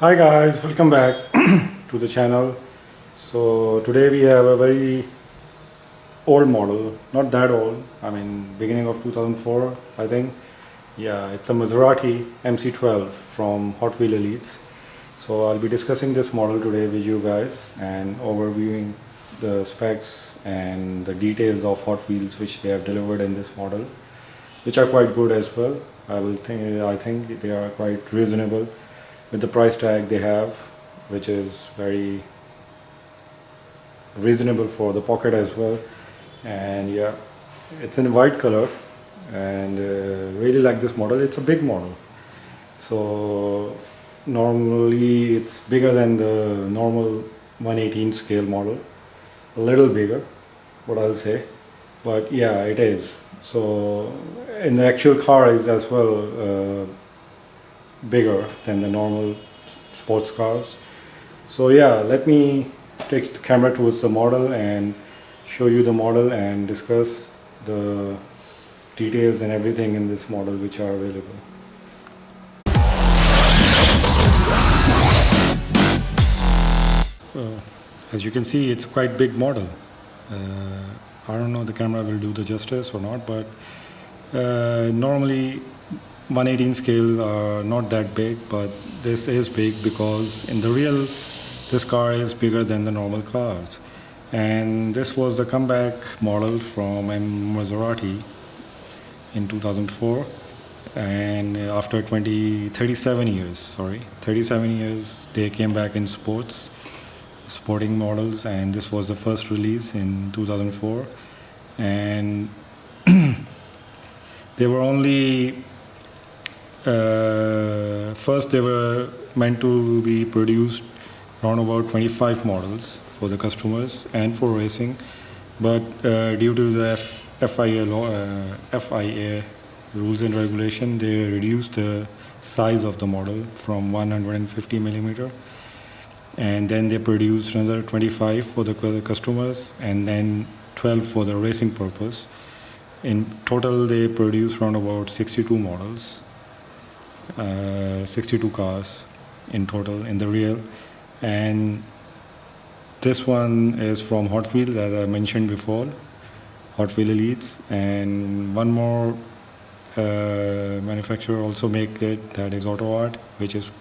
Hi guys, welcome back to the channel. So today we have a very old model, not that old, I mean beginning of 2004 I think. Yeah, it's a Maserati MC12 from Hot Wheel Elites. So I'll be discussing this model today with you guys and overviewing the specs and the details of Hot Wheels which they have delivered in this model, which are quite good as well. I think they are quite reasonable with the price tag they have, which is very reasonable for the pocket as well. And yeah, it's in white color, and really like this model. It's a big model, so normally it's bigger than the normal 118 scale model, a little bigger, what I'll say, but yeah, it is. So in the actual car is as well bigger than the normal sports cars. So yeah, let me take the camera towards the model and show you the model and discuss the details and everything in this model which are available. As you can see, it's a quite big model. I don't know the camera will do the justice or not, but normally 118 scales are not that big, but this is big because in the real this car is bigger than the normal cars. And this was the comeback model from Maserati in 2004, and after 37 years they came back in sporting models, and this was the first release in 2004. And they were only first they were meant to be produced around about 25 models for the customers and for racing, but due to the FIA rules and regulation, they reduced the size of the model from 150 millimeter, and then they produced another 25 for the customers and then 12 for the racing purpose. In total they produced around about 62 models, 62 cars in total in the real. And this one is from Hot Wheels, as I mentioned before, Hot Wheel Elites, and one more manufacturer also make it, that is Auto Art, which is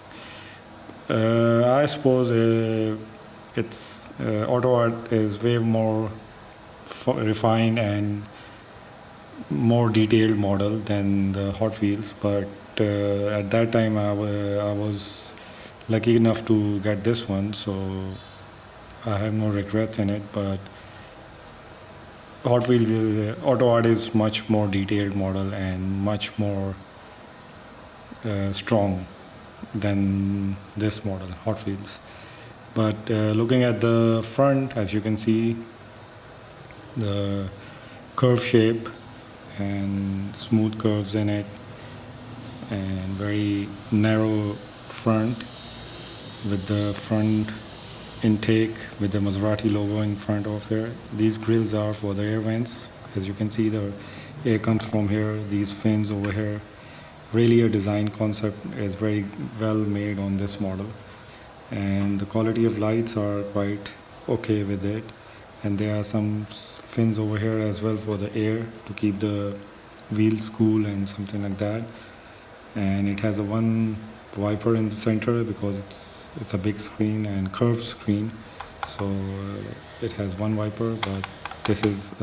I suppose it's Auto Art is way more refined and more detailed model than the Hot Wheels, but at that time I was lucky enough to get this one, so I have no regrets in it. But Hot Wheels Auto Art is much more detailed model and much more strong than this model Hot Wheels. But looking at the front, as you can see, the curve shape and smooth curves in it, and very narrow front with the front intake with the Maserati logo in front of here. These grills are for the air vents. As you can see, the air comes from here. These fins over here, really a design concept is very well made on this model, and the quality of lights are quite okay with it. And there are some fins over here as well for the air to keep the wheels cool and something like that. And it has a one wiper in the center because it's a big screen and curved screen, so it has one wiper. But this is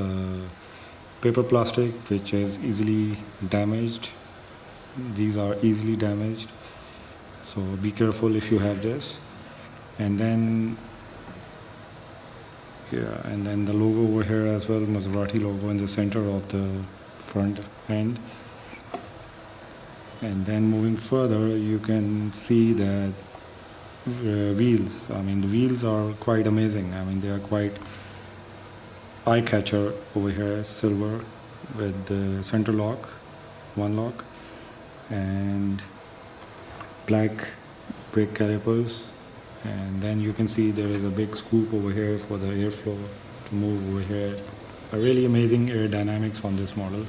paper plastic which is easily damaged. These are easily damaged, so be careful if you have this. And then and then the logo over here as well, Maserati logo in the center of the front end. And then moving further, you can see that wheels, I mean the wheels are quite amazing. I mean they are quite eye catcher over here, silver with the center lock, one lock, and black brake calipers. And then you can see there is a big scoop over here for the airflow to move over here. A really amazing aerodynamics on this model.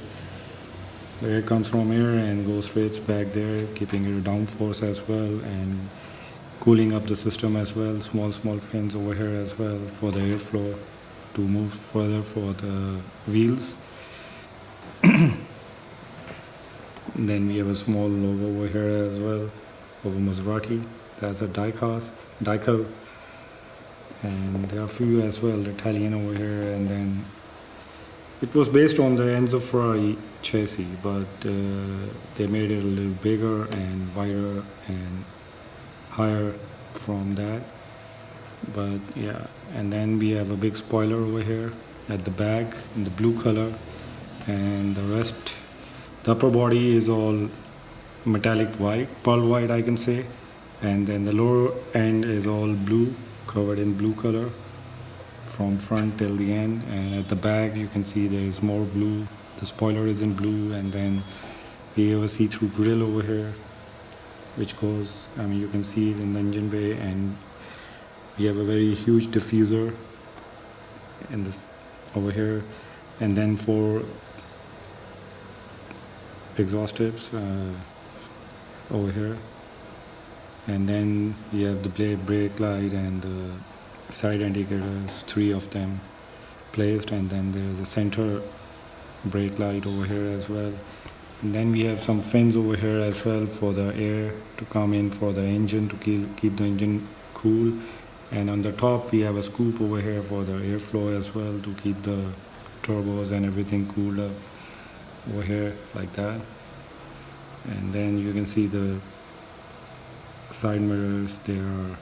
The air comes from here and goes straight back there, keeping your downforce as well, and cooling up the system as well. Small fins over here as well for the airflow to move further for the wheels. Then we have a small logo over here as well over Maserati. That's a diecast, and there are a few as well, Italian over here. And then it was based on the Enzo Ferrari chassis, but they made it a little bigger and wider and higher from that. But yeah, and then we have a big spoiler over here at the back in the blue color, and the rest, the upper body is all metallic white, pearl white I can say, and then the lower end is all blue, covered in blue color from front till the end. And at the back you can see there is more blue, the spoiler is in blue, and then we have a see-through grille over here which goes, I mean you can see it in the engine bay, and we have a very huge diffuser in this over here, and then 4 exhaust tips over here, and then we have the brake light and the side indicators, 3 of them placed, and then there's a center brake light over here as well. And then we have some fins over here as well for the air to come in for the engine to keep the engine cool. And on the top we have a scoop over here for the airflow as well to keep the turbos and everything cooled up over here like that. And then you can see the side mirrors, they are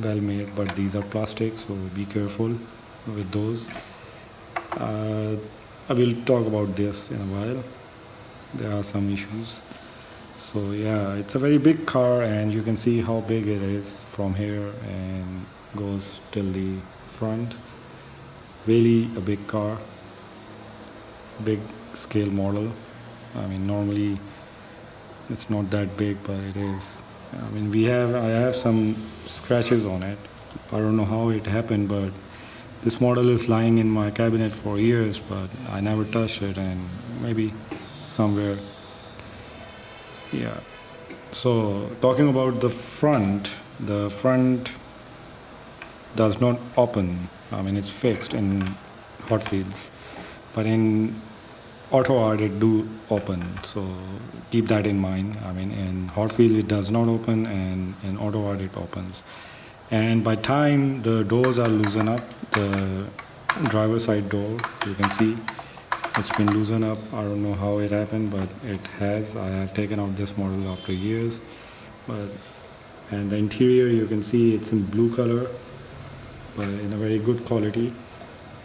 well made, but these are plastic, so be careful with those. I will talk about this in a while. There are some issues. So yeah, it's a very big car, and you can see how big it is from here and goes till the front. Really a big car, big scale model. I mean normally it's not that big, but it is. I mean I have some scratches on it. I don't know how it happened, but this model is lying in my cabinet for years, but I never touched it, and maybe somewhere. Yeah. So talking about the front does not open. I mean it's fixed in Hot Wheels, but in Auto Art it do open, so keep that in mind. I mean in Hot Wheels it does not open, and in Auto Art it opens. And by time the doors are loosened up, the driver's side door, you can see it's been loosened up. I don't know how it happened, but it has. I have taken out this model after years. And the interior, you can see it's in blue color, but in a very good quality.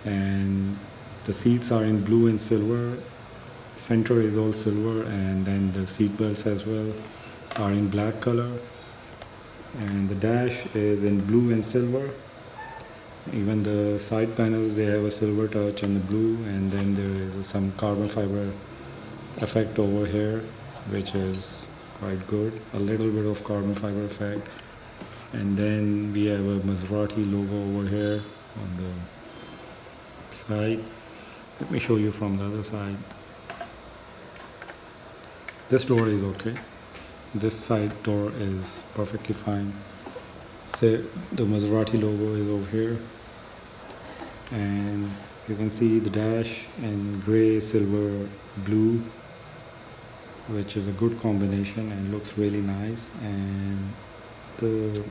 And the seats are in blue and silver. Center is all silver, and then the seat belts as well are in black color. And the dash is in blue and silver. Even the side panels, they have a silver touch and the blue, and then there is some carbon fiber effect over here, which is quite good. A little bit of carbon fiber effect. And then we have a Maserati logo over here on the side. Let me show you from the other side. This door is okay. This side door is perfectly fine. Say the Maserati logo is over here, and you can see the dash in gray, silver, blue, which is a good combination and looks really nice. And the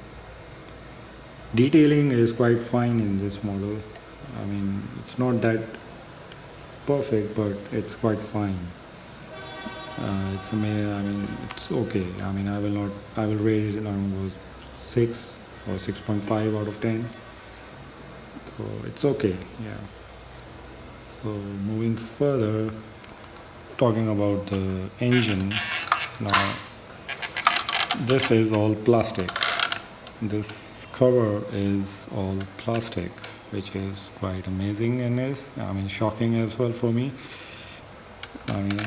detailing is quite fine in this model. I mean it's not that perfect, but it's quite fine. I mean it's okay. I mean I will rate it around 6 or 6.5 out of 10. So it's okay. Yeah. So moving further, talking about the engine now, this is all plastic. This cover is all plastic, which is quite amazing and is, I mean, shocking as well for me. I mean,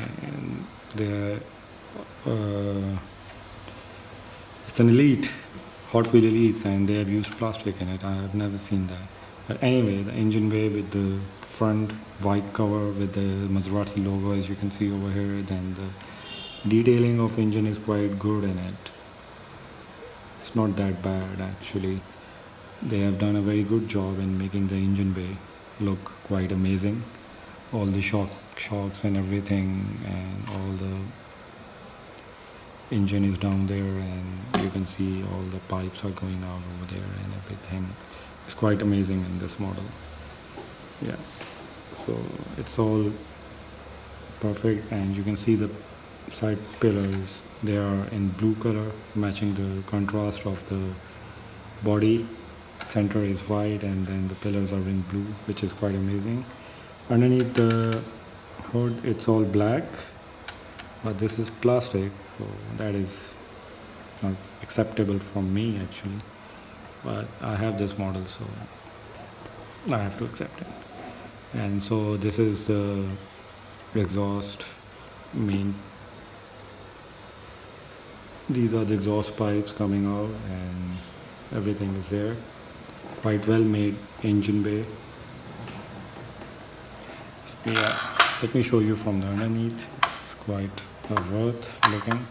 it's an elite, Hot Wheel Elites, and they have used plastic in it. I have never seen that. But anyway, the engine bay with the front white cover with the Maserati logo, as you can see over here, then the detailing of engine is quite good in it. it's not that bad actually. They have done a very good job in making the engine bay look quite amazing. All the shocks and everything, and all the engine is down there, and you can see all the pipes are going out over there, and everything is quite amazing in this model. Yeah, so it's all perfect, and you can see the side pillars, they are in blue color, matching the contrast of the body. Center is white, and then the pillars are in blue, which is quite amazing. Underneath the hood it's all black, but this is plastic, so that is not acceptable from me actually, but I have this model, so I have to accept it. And so this is the exhaust main, these are the exhaust pipes coming out, and everything is there. Quite well made engine bay. So yeah, let me show you from the underneath. It's quite worth looking.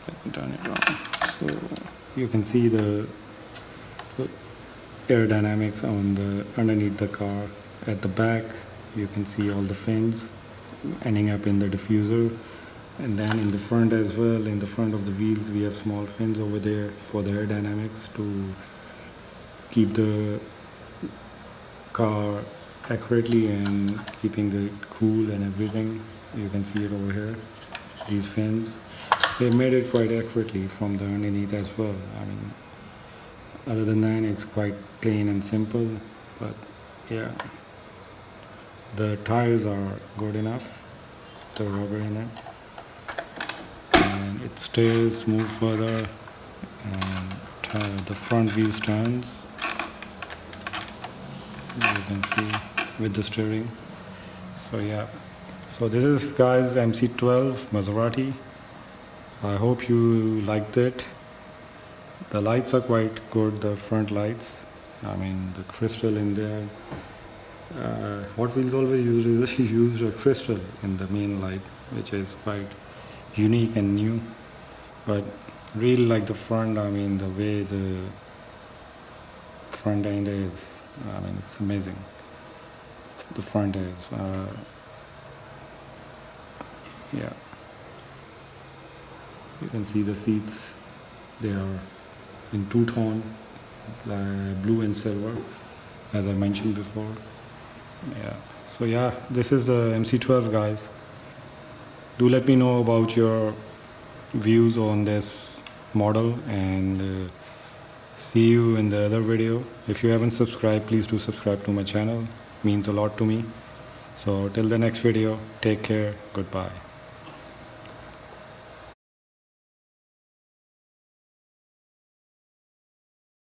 Let me turn it on. So you can see the aerodynamics on the underneath the car. At the back you can see all the fins ending up in the diffuser, and then in the front as well, in the front of the wheels we have small fins over there for the aerodynamics to keep the car accurately and keeping the cool and everything. You can see it over here, these fins, they made it quite accurately from the underneath as well. I mean, other than that it's quite plain and simple, but yeah, the tires are good enough, the rubber in it, and it stays move further, and the front wheels turns, you can see, with the steering. So yeah, so this is guys MC12 Maserati. I hope you liked it. The lights are quite good, the front lights, I mean the crystal in there. Hot Wheels always used a crystal in the main light, which is quite unique and new, but really like the front, I mean the way the front end is, I mean it's amazing. The front is yeah, you can see the seats, they are in two-tone, blue and silver, as I mentioned before. Yeah, so yeah, this is the MC12 guys. Do let me know about your views on this model, and see you in the other video. If you haven't subscribed, please do subscribe to my channel, it means a lot to me. So till the next video, take care, goodbye.